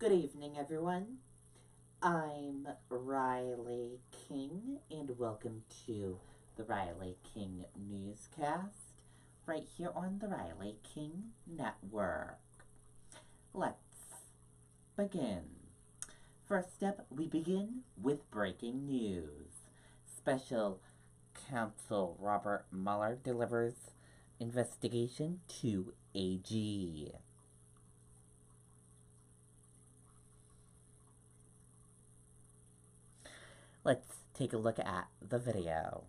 Good evening, everyone. I'm Riley King, and welcome to the Riley King Newscast, right here on the Riley King Network. Let's begin. First up, we begin with breaking news. Special Counsel Robert Mueller delivers investigation to AG. Let's take a look at the video.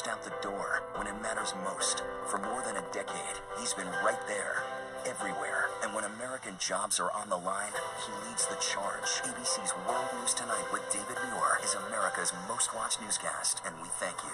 Out the door when it matters most. For more than a decade, he's been right there, everywhere. And when American jobs are on the line, he leads the charge. ABC's World News Tonight with David Muir is America's most watched newscast, and we thank you.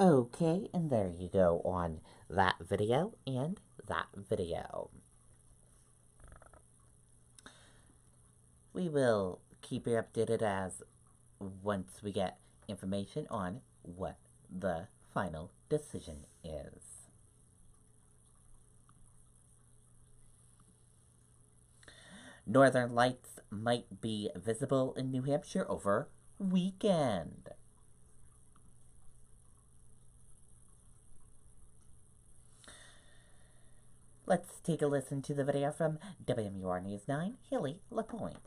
Okay, and there you go on that video and that video. We will keep you updated as once we get information on what the final decision is. Northern Lights might be visible in New Hampshire over weekend. Let's take a listen to the video from WMUR News 9, Haley LaPointe.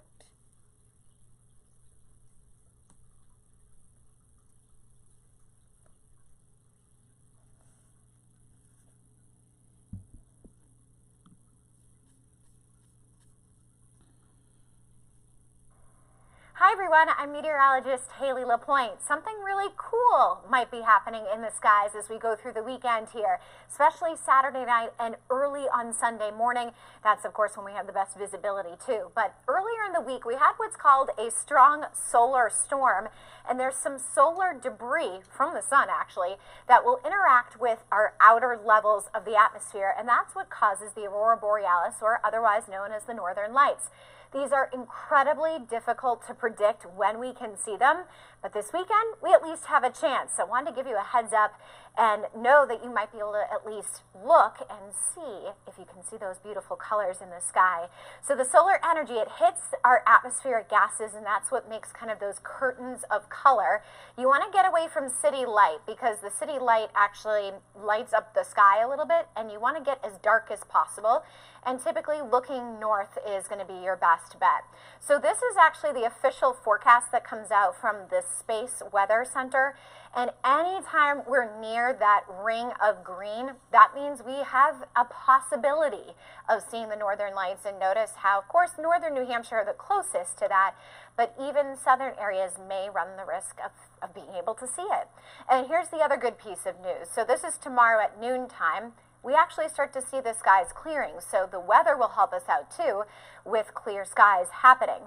Hi everyone, I'm meteorologist Haley LaPointe. Something really cool might be happening in the skies as we go through the weekend here, especially Saturday night and early on Sunday morning. That's of course when we have the best visibility too. But earlier in the week we had what's called a strong solar storm, and there's some solar debris from the sun actually that will interact with our outer levels of the atmosphere, and that's what causes the aurora borealis, or otherwise known as the northern lights. These are incredibly difficult to predict predict when we can see them, but this weekend we at least have a chance. So I wanted to give you a heads up and know that you might be able to at least look and see if you can see those beautiful colors in the sky. So the solar energy, it hits our atmospheric gases, and that's what makes kind of those curtains of color. You want to get away from city light because the city light actually lights up the sky a little bit, and you want to get as dark as possible. And typically looking north is going to be your best bet. So this is actually the official forecast that comes out from the Space Weather Center. And anytime we're near that ring of green, that means we have a possibility of seeing the northern lights. And notice how, of course, northern New Hampshire are the closest to that, but even southern areas may run the risk of being able to see it. And here's the other good piece of news. So this is tomorrow at noontime. We actually start to see the skies clearing, so the weather will help us out too with clear skies happening.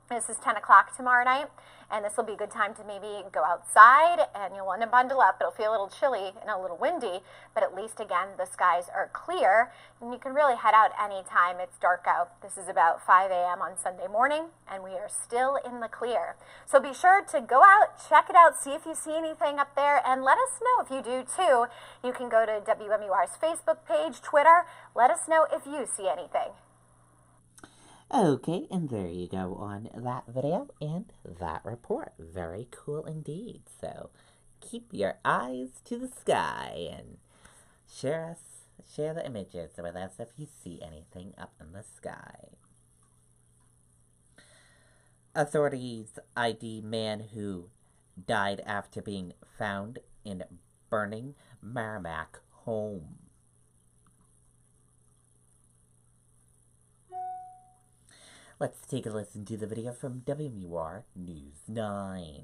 This is 10 o'clock tomorrow night, and this will be a good time to maybe go outside, and you'll want to bundle up. It'll feel a little chilly and a little windy, but at least, again, the skies are clear, and you can really head out anytime it's dark out. This is about 5 a.m. on Sunday morning, and we are still in the clear. So be sure to go out, check it out, see if you see anything up there, and let us know if you do too. You can go to WMUR's Facebook page, Twitter. Let us know if you see anything. Okay, and there you go on that video and that report. Very cool indeed. So keep your eyes to the sky and share the images with us if you see anything up in the sky. Authorities ID man who died after being found in burning Merrimack home. Let's take a listen to the video from WMUR News 9.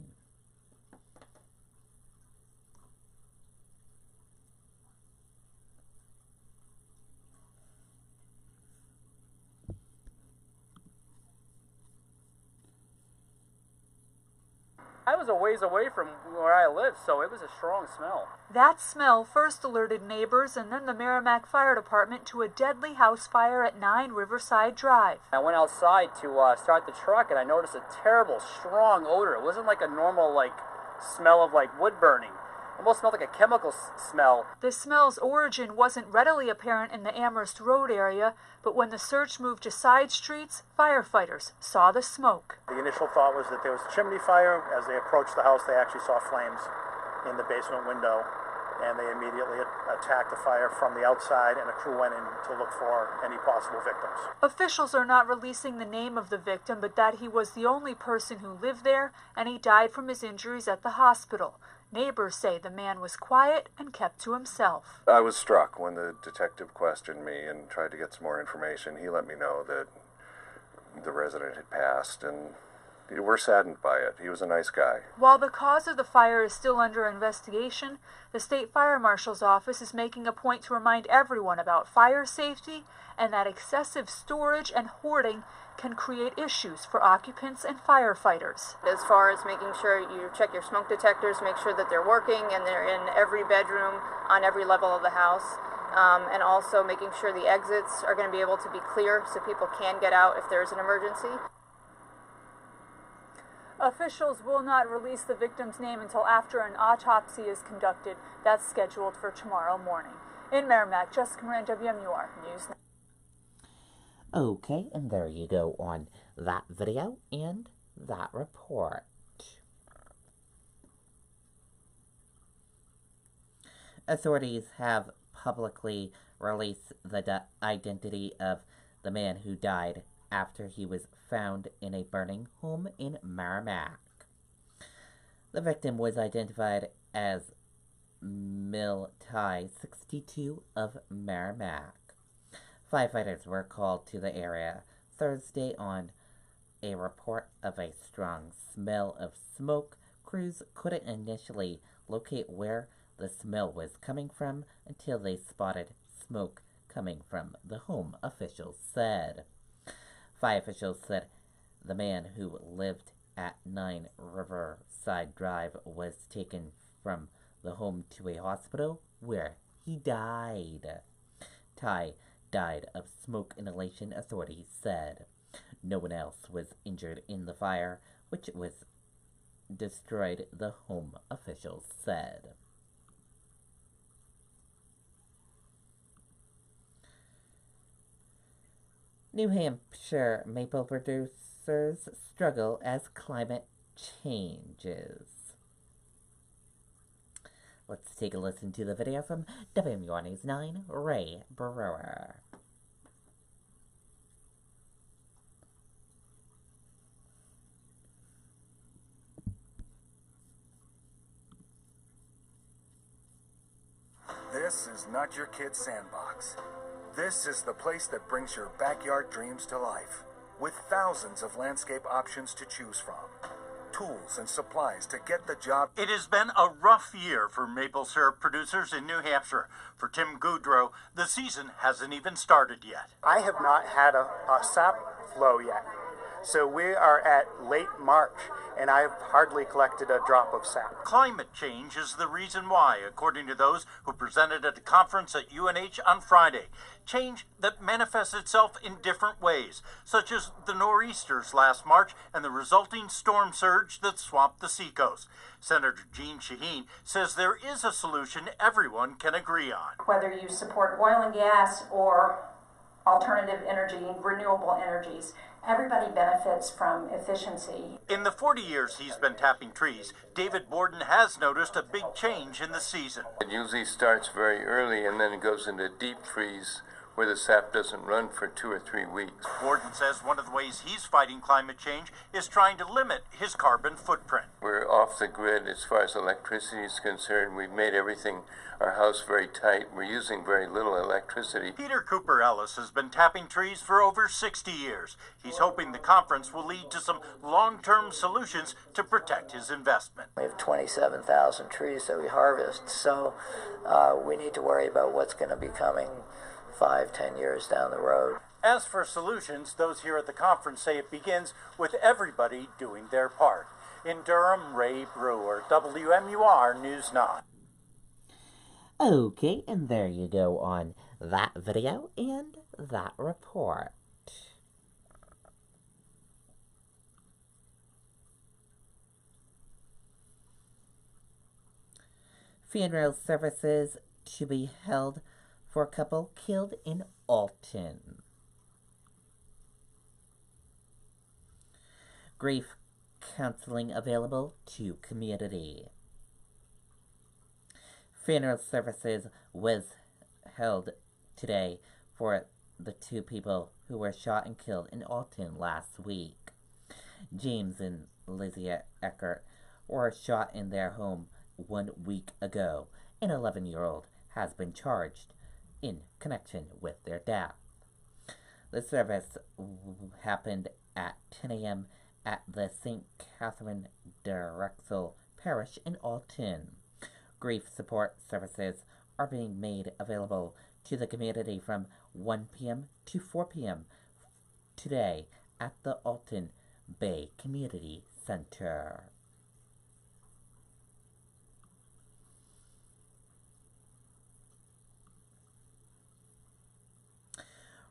I was a ways away from where I live, so it was a strong smell. That smell first alerted neighbors and then the Merrimack Fire Department to a deadly house fire at 9 Riverside Drive. I went outside to start the truck, and I noticed a terrible, strong odor. It wasn't like a normal, smell of, wood burning. It almost smelled like a chemical smell. The smell's origin wasn't readily apparent in the Amherst Road area, but when the search moved to side streets, firefighters saw the smoke. The initial thought was that there was a chimney fire. As they approached the house, they actually saw flames in the basement window, and they immediately attacked the fire from the outside, and a crew went in to look for any possible victims. Officials are not releasing the name of the victim, but that he was the only person who lived there, and he died from his injuries at the hospital. Neighbors say the man was quiet and kept to himself. I was struck when the detective questioned me and tried to get some more information. He let me know that the resident had passed, and we're saddened by it. He was a nice guy. While the cause of the fire is still under investigation, the State Fire Marshal's office is making a point to remind everyone about fire safety and that excessive storage and hoarding can create issues for occupants and firefighters. As far as making sure you check your smoke detectors, make sure that they're working and they're in every bedroom on every level of the house, and also making sure the exits are going to be able to be clear so people can get out if there's an emergency. Officials will not release the victim's name until after an autopsy is conducted. That's scheduled for tomorrow morning. In Merrimack, Jessica Moran, WMUR News. Okay, and there you go on that video and that report. Authorities have publicly released the identity of the man who died after he was found in a burning home in Merrimack. The victim was identified as Miltai, 62, of Merrimack. Firefighters were called to the area Thursday on a report of a strong smell of smoke. Crews couldn't initially locate where the smell was coming from until they spotted smoke coming from the home, officials said. Fire officials said the man who lived at 9 Riverside Drive was taken from the home to a hospital where he died. Ty died of smoke inhalation, authorities said. No one else was injured in the fire, which was destroyed, the home officials said. New Hampshire maple producers struggle as climate changes. Let's take a listen to the video from WMUR News 9, Ray Brewer. This is not your kid's sandbox. This is the place that brings your backyard dreams to life, with thousands of landscape options to choose from. Tools and supplies to get the job. It has been a rough year for maple syrup producers in New Hampshire. For Tim Goudreau, the season hasn't even started yet. I have not had a sap flow yet. So we are at late March, and I've hardly collected a drop of sap. Climate change is the reason why, according to those who presented at a conference at UNH on Friday. Change that manifests itself in different ways, such as the nor'easters last March and the resulting storm surge that swamped the seacoast. Senator Jeanne Shaheen says there is a solution everyone can agree on. Whether you support oil and gas or alternative energy, renewable energies, everybody benefits from efficiency. In the 40 years he's been tapping trees, David Borden has noticed a big change in the season. It usually starts very early and then it goes into deep freeze where the sap doesn't run for 2 or 3 weeks. Borden says one of the ways he's fighting climate change is trying to limit his carbon footprint. We're off the grid as far as electricity is concerned. We've made our house very tight. We're using very little electricity. Peter Cooper Ellis has been tapping trees for over 60 years. He's hoping the conference will lead to some long-term solutions to protect his investment. We have 27,000 trees that we harvest, so we need to worry about what's going to be coming 5-10 years down the road. As for solutions, those here at the conference say it begins with everybody doing their part. In Durham, Ray Brewer, WMUR News 9. Okay, and there you go on that video and that report. Funeral services to be held for a couple killed in Alton. Grief counseling available to community. Funeral services was held today for the 2 people who were shot and killed in Alton last week. James and Lizzie Eckert were shot in their home 1 week ago. An 11-year-old has been charged in connection with their death. The service happened at 10 a.m. at the St. Catherine de Rexel Parish in Alton. Grief support services are being made available to the community from 1 p.m. to 4 p.m. today at the Alton Bay Community Center.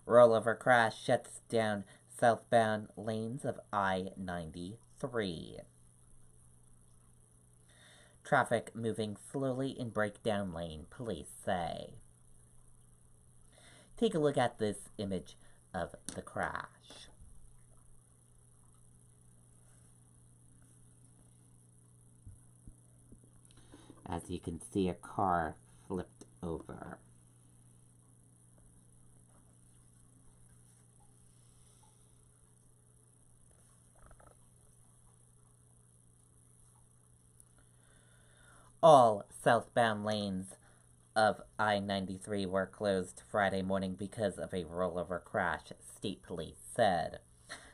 Rollover crash shuts down southbound lanes of I-93. Traffic moving slowly in breakdown lane, police say. Take a look at this image of the crash. As you can see, a car flipped over. All southbound lanes of I-93 were closed Friday morning because of a rollover crash, state police said.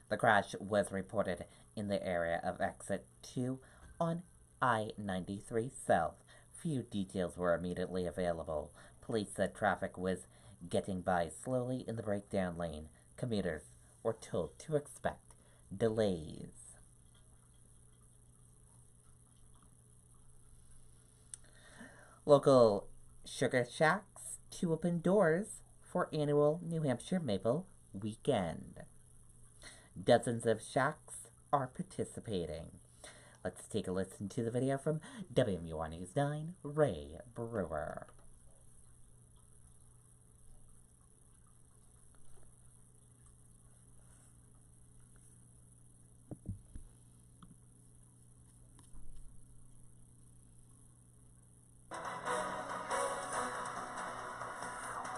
The crash was reported in the area of exit 2 on I-93 South. Few details were immediately available. Police said traffic was getting by slowly in the breakdown lane. Commuters were told to expect delays. Local sugar shacks to open doors for annual New Hampshire Maple Weekend. Dozens of shacks are participating. Let's take a listen to the video from WMUR News 9, Ray Brewer.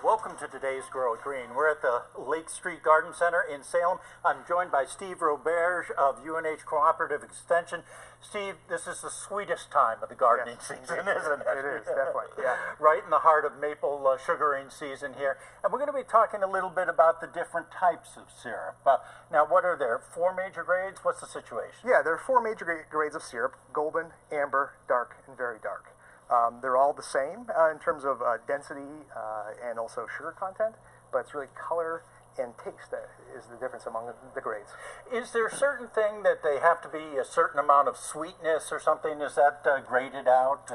Welcome to today's Grow It Green. We're at the Lake Street Garden Center in Salem. I'm joined by Steve Roberge of UNH Cooperative Extension. Steve, this is the sweetest time of the gardening season, isn't it? It is, definitely, yeah. Right in the heart of maple sugaring season here. And we're going to be talking a little bit about the different types of syrup. Now, what are there? 4 major grades? What's the situation? Yeah, there are 4 major grades of syrup: golden, amber, dark, and very dark. They're all the same in terms of density and also sugar content, but it's really color and taste that is the difference among the grades. Is there a certain thing that they have to be a certain amount of sweetness or something? Is that graded out?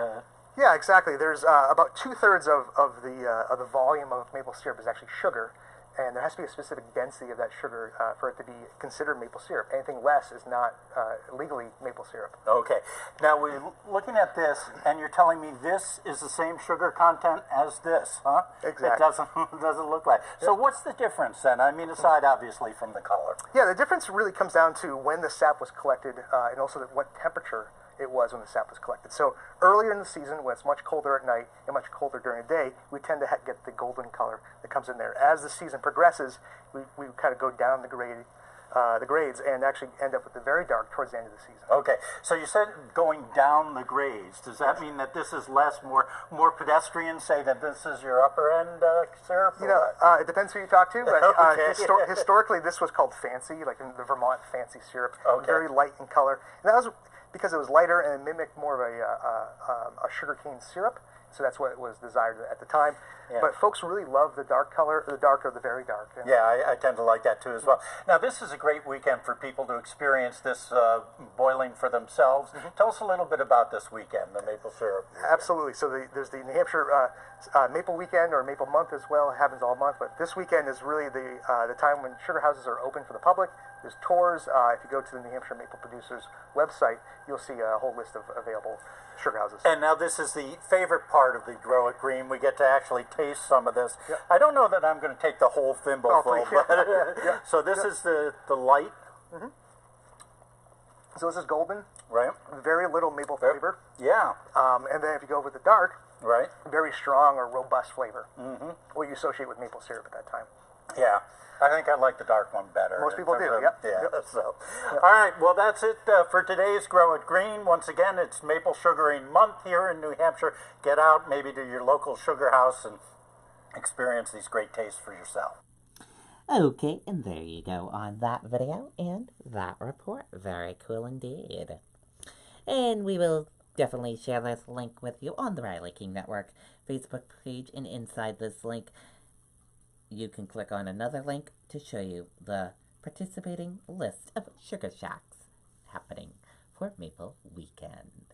Yeah, exactly. There's about 2/3 of the volume of maple syrup is actually sugar, and there has to be a specific density of that sugar for it to be considered maple syrup. Anything less is not legally maple syrup. Okay. Now we're looking at this, and you're telling me this is the same sugar content as this, huh? Exactly. It doesn't look like. So what's the difference then? I mean, aside obviously from the color. Yeah, the difference really comes down to when the sap was collected and also what temperature it was when the sap was collected. So earlier in the season, when it's much colder at night and much colder during the day, we tend to get the golden color that comes in there. As the season progresses, we kind of go down the grades and actually end up with the very dark towards the end of the season. Okay, so you said going down the grades. Does that mean that this is more pedestrian, say that this is your upper end syrup? You know, it depends who you talk to, but Okay. Historically this was called fancy, like in the Vermont fancy syrup. Okay. Very light in color. And that was because it was lighter and mimicked more of a sugarcane syrup. So that's what was desired at the time. Yeah. But folks really love the dark color, the dark or the very dark. Yeah, I tend to like that too as well. Now, this is a great weekend for people to experience this boiling for themselves. Tell us a little bit about this weekend, the maple syrup weekend. Absolutely. So there's the New Hampshire Maple Weekend or Maple Month as well. It happens all month, but this weekend is really the time when sugar houses are open for the public. There's tours. If you go to the New Hampshire Maple Producers website, you'll see a whole list of available sugar houses. And now this is the favorite part of the Grow It Green. We get to actually taste some of this. Yep. I don't know that I'm going to take the whole thimbleful. Yeah. So this is the light. Mm-hmm. So this is golden. Right. Very little maple flavor. Yeah. And then if you go with the dark, right, very strong or robust flavor. Mm-hmm. What you associate with maple syrup at that time. Yeah. I think I like the dark one better. Most people do, yep. Yeah. Yep. So, all right. Well, that's it for today's Grow It Green. Once again, it's Maple Sugaring Month here in New Hampshire. Get out maybe to your local sugar house and experience these great tastes for yourself. Okay, and there you go on that video and that report. Very cool indeed. And we will definitely share this link with you on the Riley King Network Facebook page, and inside this link you can click on another link to show you the participating list of sugar shacks happening for Maple Weekend.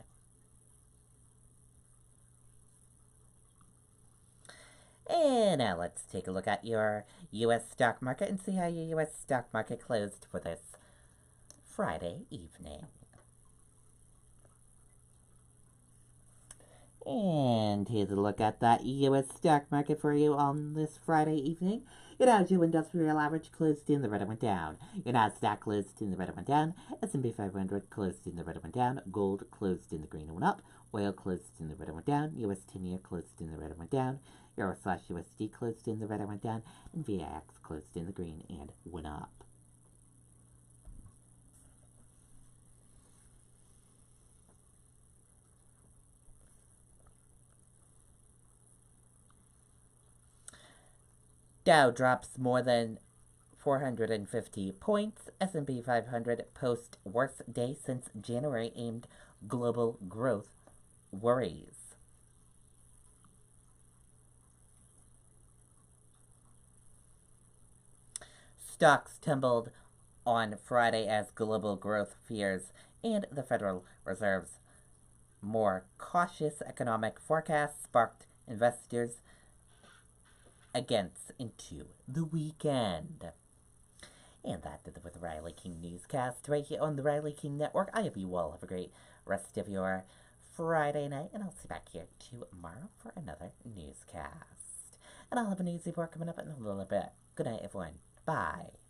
And now let's take a look at your U.S. stock market and see how your U.S. stock market closed for this Friday evening. And here's a look at that U.S. stock market for you on this Friday evening. Your Dow Jones Industrial Average closed in the red and went down. Your Nasdaq closed in the red and went down. S&P 500 closed in the red and went down. Gold closed in the green and went up. Oil closed in the red and went down. U.S. 10-year closed in the red and went down. Euro/USD closed in the red and went down. And VIX closed in the green and went up. Dow drops more than 450 points. S&P 500 posts worst day since January aimed global growth worries. Stocks tumbled on Friday as global growth fears and the Federal Reserve's more cautious economic forecast sparked investors against into the weekend. And that did it with the Riley King Newscast right here on the Riley King Network. I hope you all have a great rest of your Friday night, and I'll see you back here tomorrow for another newscast. And I'll have a news report coming up in a little bit. Good night, everyone. Bye.